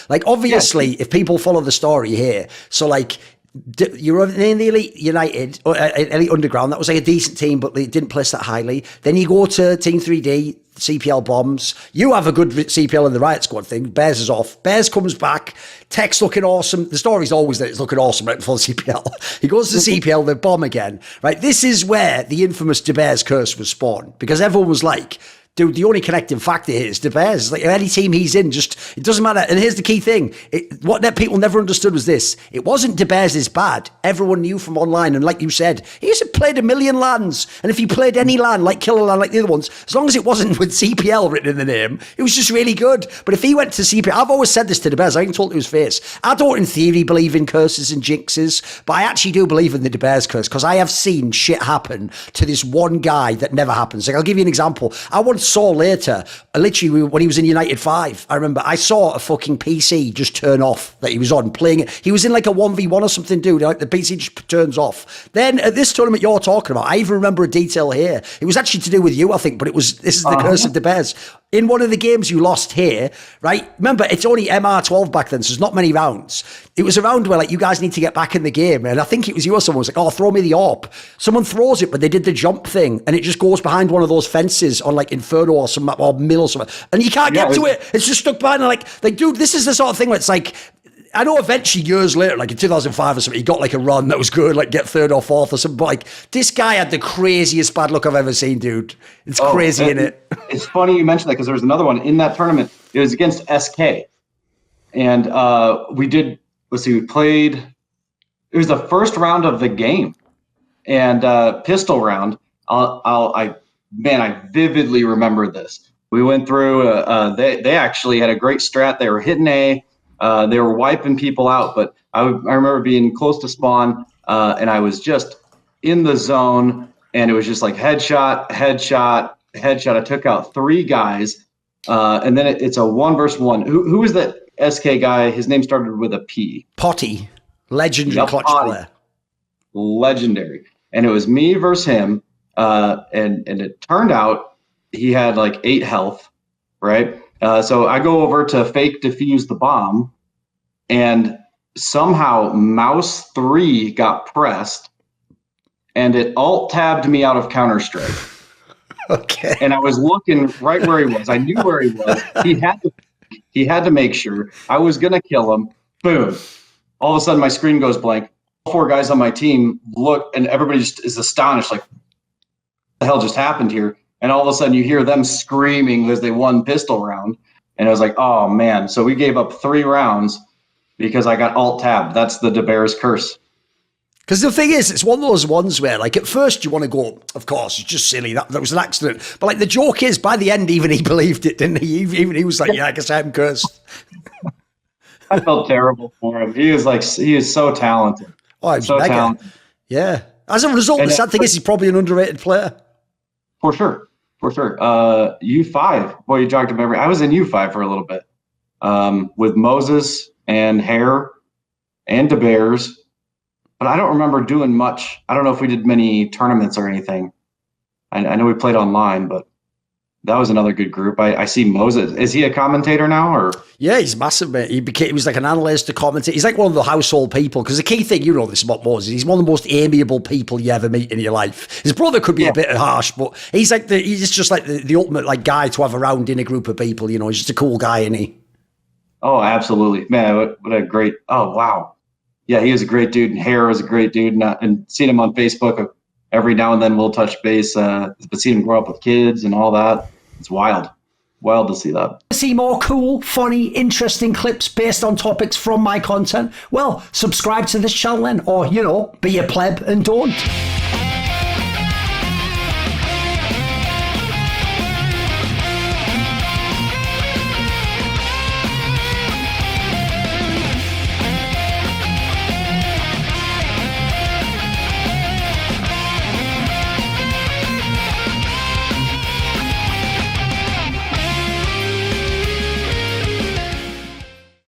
Like, obviously, if people follow the story here, so like, you're in the Elite United, or Elite Underground. That was like a decent team, but they didn't place that highly. Then you go to Team 3D, CPL Bombs. You have a good CPL in the Riot Squad thing. Bears is off. Bears comes back. Tech's looking awesome. The story's always that it's looking awesome right before the CPL. He goes to CPL, they bomb again. Right? This is where the infamous De Beers curse was spawned, because everyone was like, dude, the only connecting factor here is De Beers. Like, any team he's in, just, it doesn't matter. And here's the key thing. What people never understood was this. It wasn't De Beers is bad. Everyone knew from online. And like you said, he hasn't played a million LANs. And if he played any LAN, like Killer LAN, like the other ones, as long as it wasn't with CPL written in the name, it was just really good. But if he went to CPL, I've always said this to De Beers, I can talk to his face. I don't in theory believe in curses and jinxes, but I actually do believe in the De Beers curse, because I have seen shit happen to this one guy that never happens. Like, I'll give you an example. I once saw later, literally when he was in United 5, I remember I saw a fucking PC just turn off that he was on playing it. He was in like a 1v1 or something, dude. Like, the PC just turns off. Then at this tournament you're talking about, I even remember a detail here. It was actually to do with you, I think, but this is the curse of De Beers. In one of the games you lost here, right? Remember, it's only MR12 back then, so there's not many rounds. It was a round where, like, you guys need to get back in the game. And I think it was you or someone was like, oh, throw me the AWP. Someone throws it, but they did the jump thing, and it just goes behind one of those fences on, like, Inferno or some or Mill or something. And you can't get to it. It's just stuck behind. And like, dude, this is the sort of thing where it's like, I know eventually years later, like in 2005 or something, he got like a run that was good, like get third or fourth or something. But like, this guy had the craziest bad luck I've ever seen, dude. It's crazy, isn't it? It's funny you mentioned that, because there was another one in that tournament. It was against SK. And we played, it was the first round of the game. And pistol round, I vividly remember this. We went through, they actually had a great strat. They were hitting A. They were wiping people out, but I remember being close to spawn, and I was just in the zone, and it was just like headshot, headshot, headshot. I took out 3 guys, and then it's a 1v1. Who was that SK guy? His name started with a P. Potty. Legendary clutch player. Legendary. And it was me versus him, and it turned out he had like 8 health, right? So I go over to fake defuse the bomb, and somehow mouse 3 got pressed, and it alt-tabbed me out of Counter-Strike. Okay. And I was looking right where he was. I knew where he was. He had to make sure. I was going to kill him. Boom. All of a sudden, my screen goes blank. All 4 guys on my team look, and everybody just is astonished, like, what the hell just happened here? And all of a sudden you hear them screaming as they won pistol round. And I was like, oh man. So we gave up 3 rounds because I got alt-tabbed. That's the De Beers curse. Because the thing is, it's one of those ones where, like, at first you want to go, of course, it's just silly. That was an accident. But like, the joke is, by the end, even he believed it, didn't he? Even he was like, yeah, I guess I'm cursed. I felt terrible for him. He is so talented. Oh, he was so mega talented. Yeah. As a result, the sad thing is he's probably an underrated player. For sure. U5. Boy, you jogged a memory. I was in U5 for a little bit with Moses and Hare and De Beers, but I don't remember doing much. I don't know if we did many tournaments or anything. I know we played online, but that was another good group. I see Moses. Is he a commentator now, or? Yeah, he's massive, mate. He was like an analyst, a commentator. He's like one of the household people. Because the key thing, you know this about Moses, he's one of the most amiable people you ever meet in your life. His brother could be a bit harsh, but he's just like the ultimate like guy to have around in a group of people. You know, he's just a cool guy, isn't he? Oh, absolutely, man! What a great! Oh, wow. Yeah, he was a great dude, and Hare was a great dude, and seeing him on Facebook every now and then we'll touch base. But seeing him grow up with kids and all that. It's wild to see that. See more cool, funny, interesting clips based on topics from my content? Well, subscribe to this channel then, or, you know, be a pleb and don't.